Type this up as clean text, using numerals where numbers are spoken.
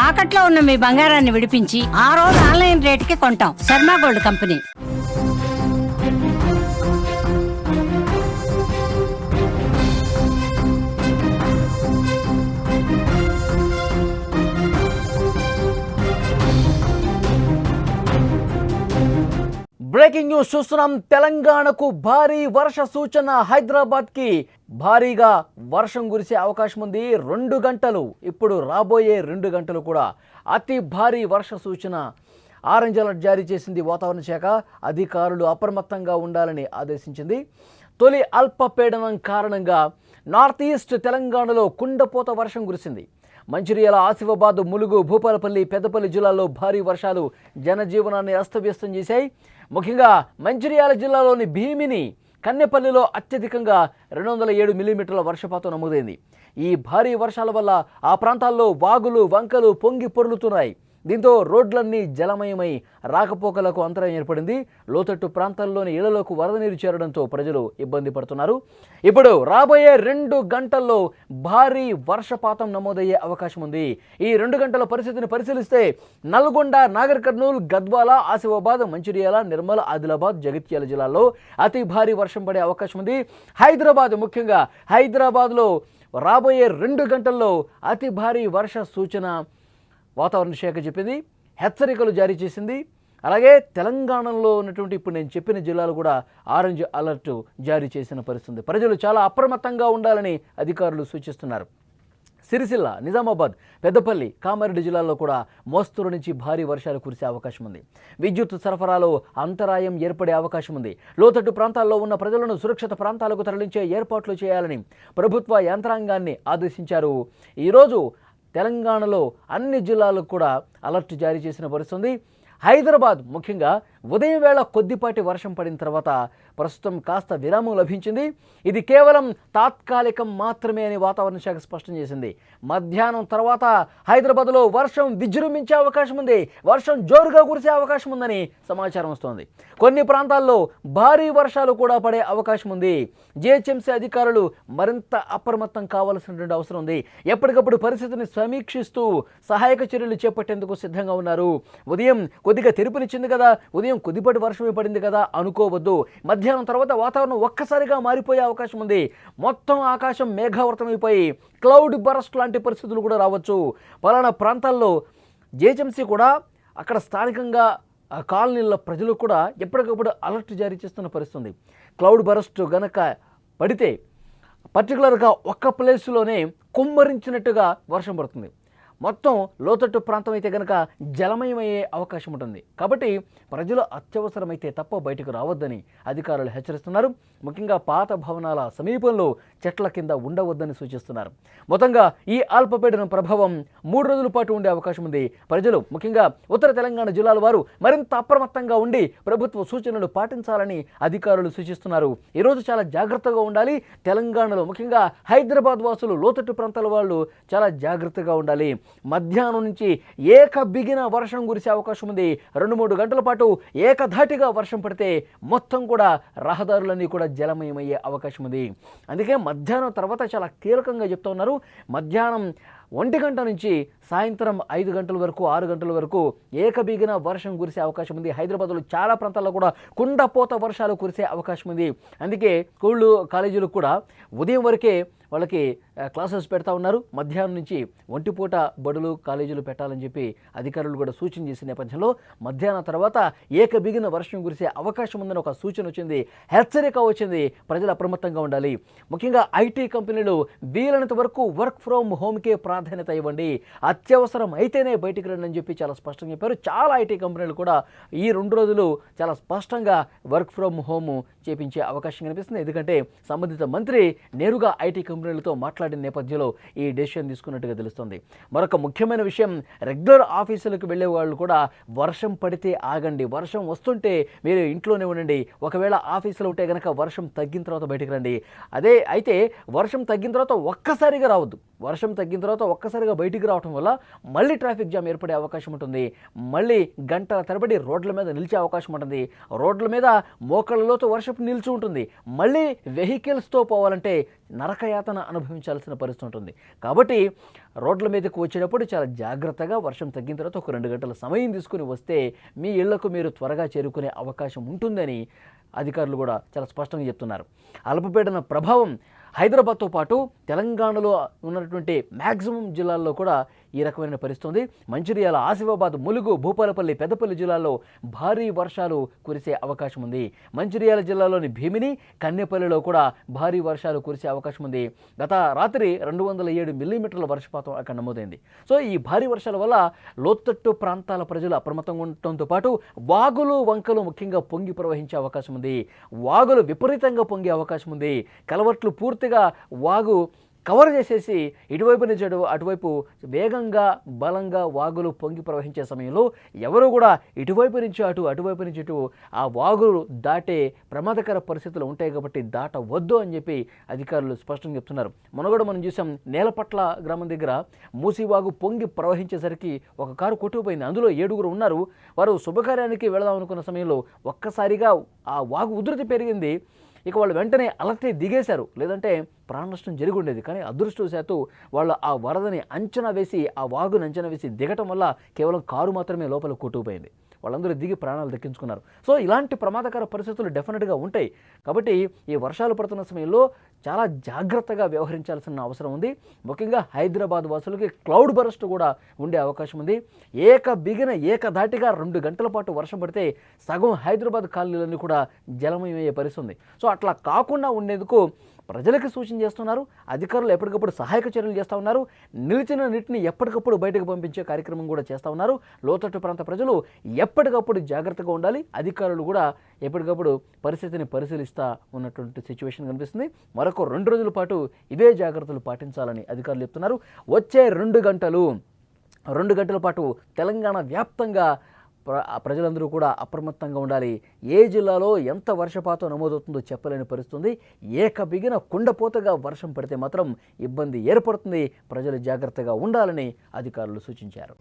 తాకట్లో ఉన్న మీ బంగారాన్ని విడిపించి ఆ రోజు ఆన్లైన్ రేటుకి కొంటాం. Sharma gold company. Breaking news చూస్తున్నాం. తెలంగాణకు భారీ వర్ష సూచన. హైదరాబాద్కి భారీగా వర్షం కురిసే అవకాశం ఉంది. 2 గంటలు, ఇప్పుడు రాబోయే 2 గంటలు కూడా అతి భారీ వర్ష సూచన. ఆరెంజ్ అలర్ట్ జారీ చేసింది వాతావరణ శాఖ. అధికారులు అప్రమత్తంగా ఉండాలని ఆదేశించింది. తొలి అల్పపీడనం కారణంగా నార్త్ ఈస్ట్ తెలంగాణలో కుండపోత వర్షం కురిసింది. మంచిర్యాల, ఆసిఫాబాద్, ములుగు, భూపాలపల్లి, పెద్దపల్లి జిల్లాల్లో భారీ వర్షాలు జనజీవనాన్ని అస్తవ్యస్తం చేశాయి. ముఖ్యంగా మంచిర్యాల జిల్లాలోని భీమిని, కన్నెపల్లిలో అత్యధికంగా 207 మిల్లీమీటర్ల వర్షపాతం నమోదైంది. ఈ భారీ వర్షాల వల్ల ఆ ప్రాంతాల్లో వాగులు, వంకలు పొంగి పొర్లుతున్నాయి. దీంతో రోడ్లన్నీ జలమయమై రాకపోకలకు అంతరాయం ఏర్పడింది. లోతట్టు ప్రాంతాల్లోని ఇళ్లలోకి వరద నీరు చేరడంతో ప్రజలు ఇబ్బంది పడుతున్నారు. ఇప్పుడు రాబోయే 2 గంటల్లో భారీ వర్షపాతం నమోదయ్యే అవకాశం ఉంది. ఈ 2 గంటల పరిస్థితిని పరిశీలిస్తే నల్గొండ, నాగర్ కర్నూల్, గద్వాల, ఆసిఫాబాద్, మంచిర్యాల, నిర్మల్, ఆదిలాబాద్, జగిత్యాల జిల్లాల్లో అతి భారీ వర్షం పడే అవకాశం ఉంది. హైదరాబాద్, ముఖ్యంగా హైదరాబాద్లో రాబోయే 2 గంటల్లో అతి భారీ వర్ష సూచన వాతావరణ శాఖ చెప్పింది. హెచ్చరికలు జారీ చేసింది. అలాగే తెలంగాణలో ఉన్నటువంటి ఇప్పుడు నేను చెప్పిన జిల్లాలు కూడా ఆరెంజ్ అలర్ట్ జారీ చేసిన పరిస్థితి. ప్రజలు చాలా అప్రమత్తంగా ఉండాలని అధికారులు సూచిస్తున్నారు. సిరిసిల్ల, నిజామాబాద్, పెద్దపల్లి, కామారెడ్డి జిల్లాల్లో కూడా మోస్తరు నుంచి భారీ వర్షాలు కురిసే అవకాశం ఉంది. విద్యుత్ సరఫరాలో అంతరాయం ఏర్పడే అవకాశం ఉంది. లోతట్టు ప్రాంతాల్లో ఉన్న ప్రజలను సురక్షిత ప్రాంతాలకు తరలించే ఏర్పాట్లు చేయాలని ప్రభుత్వ యంత్రాంగాన్ని ఆదేశించారు. ఈరోజు తెలంగాణలో అన్ని జిల్లాలకు కూడా అలర్ట్ జారీ చేసిన పరిస్థితి. హైదరాబాద్ ముఖ్యంగా ఉదయం వేళ కొద్దిపాటి వర్షం పడిన తర్వాత ప్రస్తుతం కాస్త విరామం లభించింది. ఇది కేవలం తాత్కాలికం మాత్రమే అని వాతావరణ శాఖ స్పష్టం చేసింది. మధ్యాహ్నం తర్వాత హైదరాబాద్లో వర్షం విజృంభించే అవకాశం ఉంది. వర్షం జోరుగా కురిసే అవకాశం ఉందని సమాచారం వస్తోంది. కొన్ని ప్రాంతాల్లో భారీ వర్షాలు కూడా పడే అవకాశం ఉంది. జిహెచ్ఎంసీ అధికారులు మరింత అప్రమత్తం కావాల్సినటువంటి అవసరం ఉంది. ఎప్పటికప్పుడు పరిస్థితిని సమీక్షిస్తూ సహాయక చర్యలు చేపట్టేందుకు సిద్ధంగా ఉన్నారు. ఉదయం కొద్దిగా తెరుపునిచ్చింది కదా, ఉదయం కొద్దిపాటి వర్షమే పడింది కదా అనుకోవద్దు. మధ్యాహ్నం తర్వాత వాతావరణం ఒక్కసారిగా మారిపోయే అవకాశం ఉంది. మొత్తం ఆకాశం మేఘావృతమైపోయి క్లౌడ్ బరస్ట్ లాంటి పరిస్థితులు కూడా రావచ్చు. పలానా ప్రాంతాల్లో జిహెచ్ఎంసీ కూడా అక్కడ స్థానికంగా కాలనీల ప్రజలు కూడా ఎప్పటికప్పుడు అలర్ట్ జారీ చేస్తున్న పరిస్థితి. క్లౌడ్ బరస్ట్ గనక పడితే పర్టికులర్గా ఒక్క ప్లేస్లోనే కుమ్మరించినట్టుగా వర్షం పడుతుంది. మొత్తం లోతట్టు ప్రాంతం అయితే కనుక జలమయమయ్యే అవకాశం ఉంటుంది. కాబట్టి ప్రజలు అత్యవసరమైతే తప్ప బయటకు రావద్దని అధికారులు హెచ్చరిస్తున్నారు. ముఖ్యంగా పాత భవనాల సమీపంలో చెట్ల కింద ఉండవద్దని సూచిస్తున్నారు. మొత్తంగా ఈ అల్పపీడనం ప్రభావం 3 రోజుల పాటు ఉండే అవకాశం ఉంది. ప్రజలు ముఖ్యంగా ఉత్తర తెలంగాణ జిల్లాల వారు మరింత అప్రమత్తంగా ఉండి ప్రభుత్వ సూచనలు పాటించాలని అధికారులు సూచిస్తున్నారు. ఈరోజు చాలా జాగ్రత్తగా ఉండాలి. తెలంగాణలో ముఖ్యంగా హైదరాబాద్ వాసులు, లోతట్టు ప్రాంతాల వాళ్ళు చాలా జాగ్రత్తగా ఉండాలి. మధ్యాహ్నం నుంచి బిగిన వర్షం కురిసే అవకాశం ఉంది. 2-3 గంటల పాటు ఏకధాటిగా వర్షం పడితే మొత్తం కూడా రహదారులన్నీ కూడా జలమయమయ్యే అవకాశం ఉంది. అందుకే మధ్యాహ్నం తర్వాత చాలా కీలకంగా చెప్తా ఉన్నారు. మధ్యాహ్నం 1 గంట నుంచి సాయంత్రం 5 గంటల వరకు, 6 గంటల వరకు బిగిన వర్షం కురిసే అవకాశం ఉంది. హైదరాబాద్లో చాలా ప్రాంతాల్లో కూడా కుండపోత వర్షాలు కురిసే అవకాశం ఉంది. అందుకే స్కూళ్ళు, కాలేజీలు కూడా ఉదయం వరకే వాళ్ళకి క్లాసెస్ పెడతా ఉన్నారు. మధ్యాహ్నం నుంచి ఒంటిపూట బడులు, కాలేజీలు పెట్టాలని చెప్పి అధికారులు కూడా సూచన చేసిన నేపథ్యంలో మధ్యాహ్నం తర్వాత బిగిన వర్షం కురిసే అవకాశం ఉందని ఒక సూచన వచ్చింది, హెచ్చరిక వచ్చింది. ప్రజలు అప్రమత్తంగా ఉండాలి. ముఖ్యంగా ఐటీ కంపెనీలు వీలైనంత వరకు వర్క్ ఫ్రమ్ హోమ్కే ప్రాధాన్యత ఇవ్వండి. అత్యవసరం అయితేనే బయటికి రండి అని చెప్పి చాలా స్పష్టంగా చెప్పారు. చాలా ఐటీ కంపెనీలు కూడా ఈ 2 రోజులు చాలా స్పష్టంగా వర్క్ ఫ్రమ్ హోమ్ చేపించే అవకాశం కనిపిస్తుంది. ఎందుకంటే సంబంధిత మంత్రి నేరుగా ఐటీ కంపెనీలతో మాట్లాడిన నేపథ్యంలో ఈ డెసిషన్ తీసుకున్నట్టుగా తెలుస్తుంది. మరొక ముఖ్యమైన విషయం, రెగ్యులర్ ఆఫీసులకు వెళ్ళే వాళ్ళు కూడా వర్షం పడితే ఆగండి. వర్షం వస్తుంటే మీరు ఇంట్లోనే ఉండండి. ఒకవేళ ఆఫీసులో ఉంటే కనుక వర్షం తగ్గిన తర్వాత బయటకు రండి. అయితే వర్షం తగ్గిన తర్వాత ఒక్కసారిగా రావద్దు. వర్షం తగ్గిన తర్వాత ఒక్కసారిగా బయటికి రావడం వల్ల మళ్ళీ ట్రాఫిక్ జామ్ ఏర్పడే అవకాశం ఉంటుంది. మళ్ళీ గంటల తరబడి రోడ్ల మీద నిలిచే అవకాశం ఉంటుంది. రోడ్ల మీద మోకాళ్ళలోతో వర్షపు నిలిచి ఉంటుంది. మళ్ళీ వెహికల్స్తో పోవాలంటే నరకయాతన యాతన అనుభవించాల్సిన పరిస్థితి ఉంటుంది. కాబట్టి రోడ్ల మీదకు వచ్చేటప్పుడు చాలా జాగ్రత్తగా వర్షం తగ్గిన తర్వాత ఒక 2 గంటల సమయం తీసుకుని వస్తే మీ ఇళ్లకు మీరు త్వరగా చేరుకునే అవకాశం ఉంటుందని అధికారులు కూడా చాలా స్పష్టంగా చెప్తున్నారు. అల్పపీడన ప్రభావం హైదరాబాద్తో పాటు తెలంగాణలో ఉన్నటువంటి మ్యాక్సిమం జిల్లాల్లో కూడా ఈ రకమైన పరిస్థితి ఉంది. మంచిర్యాల, ఆసిఫాబాద్, ములుగు, భూపాలపల్లి, పెద్దపల్లి జిల్లాల్లో భారీ వర్షాలు కురిసే అవకాశం ఉంది. మంచిర్యాల జిల్లాలోని భీమిని, కన్నెపల్లిలో కూడా భారీ వర్షాలు కురిసే అవకాశం ఉంది. గత రాత్రి 207 మిల్లీమీటర్ల వర్షపాతం అక్కడ నమోదైంది. సో ఈ భారీ వర్షాల వల్ల లోతట్టు ప్రాంతాల ప్రజలు అప్రమత్తంగా ఉండటంతో పాటు వాగులు, వంకలు ముఖ్యంగా పొంగి ప్రవహించే అవకాశం ఉంది. వాగులు విపరీతంగా పొంగే అవకాశం ఉంది. కలవట్లు పూర్తిగా వాగు కవర్ చేసేసి ఇటువైపు నుంచి అటువైపు వేగంగా బలంగా వాగులు పొంగి ప్రవహించే సమయంలో ఎవరు కూడా ఇటువైపు నుంచి అటువైపు నుంచి ఇటు ఆ వాగులు దాటే ప్రమాదకర పరిస్థితులు ఉంటాయి కాబట్టి దాటవద్దు అని చెప్పి అధికారులు స్పష్టంగా చెప్తున్నారు. మొన్నగూడ మనం చూసాం, నేలపట్ల గ్రామం దగ్గర మూసీవాగు పొంగి ప్రవహించేసరికి ఒక కారు కొట్టుకుపోయింది. అందులో 7 ఉన్నారు. వారు శుభకార్యానికి వెళదాం అనుకున్న సమయంలో ఒక్కసారిగా ఆ వాగు ఉధృతి పెరిగింది. ఇక వాళ్ళు వెంటనే అలర్ట్ దిగేశారు, లేదంటే ప్రాణ నష్టం జరిగి ఉండేది. కానీ అదృష్టవశాత్తు వాళ్ళు ఆ వరదని అంచనా వేసి, ఆ వాగుని అంచనా వేసి దిగటం వల్ల కేవలం కారు మాత్రమే లోపల కొట్టుకుపోయింది. వాళ్ళందరూ దిగి ప్రాణాలు దక్కించుకున్నారు. సో ఇలాంటి ప్రమాదకర పరిస్థితులు డెఫినెట్గా ఉంటాయి. కాబట్టి ఈ వర్షాలు పడుతున్న సమయంలో చాలా జాగ్రత్తగా వ్యవహరించాల్సిన అవసరం ఉంది. ముఖ్యంగా హైదరాబాద్ వాసులకి క్లౌడ్ బరస్ట్ కూడా ఉండే అవకాశం ఉంది. ఏకధాటిగా 2 గంటల పాటు వర్షం పడితే సగం హైదరాబాద్ కాలనీలన్నీ కూడా జలమయమయ్యే పరిస్థితి ఉంది. సో అట్లా కాకుండా ఉండేందుకు ప్రజలకు సూచన చేస్తున్నారు. అధికారులు ఎప్పటికప్పుడు సహాయక చర్యలు చేస్తూ ఉన్నారు. నిలిచిన నీటిని ఎప్పటికప్పుడు బయటకు పంపించే కార్యక్రమం కూడా చేస్తూ ఉన్నారు. లోతట్టు ప్రాంత ప్రజలు ఎప్పటికప్పుడు జాగ్రత్తగా ఉండాలి. అధికారులు కూడా ఎప్పటికప్పుడు పరిస్థితిని పరిశీలిస్తూ ఉన్నటువంటి సిచ్యువేషన్ కనిపిస్తుంది. మరొక 2 రోజుల పాటు ఇవే జాగ్రత్తలు పాటించాలని అధికారులు చెప్తున్నారు. వచ్చే 2 గంటల పాటు తెలంగాణ వ్యాప్తంగా ప్రజలందరూ కూడా అప్రమత్తంగా ఉండాలి. ఏ జిల్లాలో ఎంత వర్షపాతం నమోదవుతుందో చెప్పలేని పరిస్థితుంది. ఏకబిగిన కుండపోతగా వర్షం పడితే మాత్రం ఇబ్బంది ఏర్పడుతుంది. ప్రజలు జాగ్రత్తగా ఉండాలని అధికారులు సూచించారు.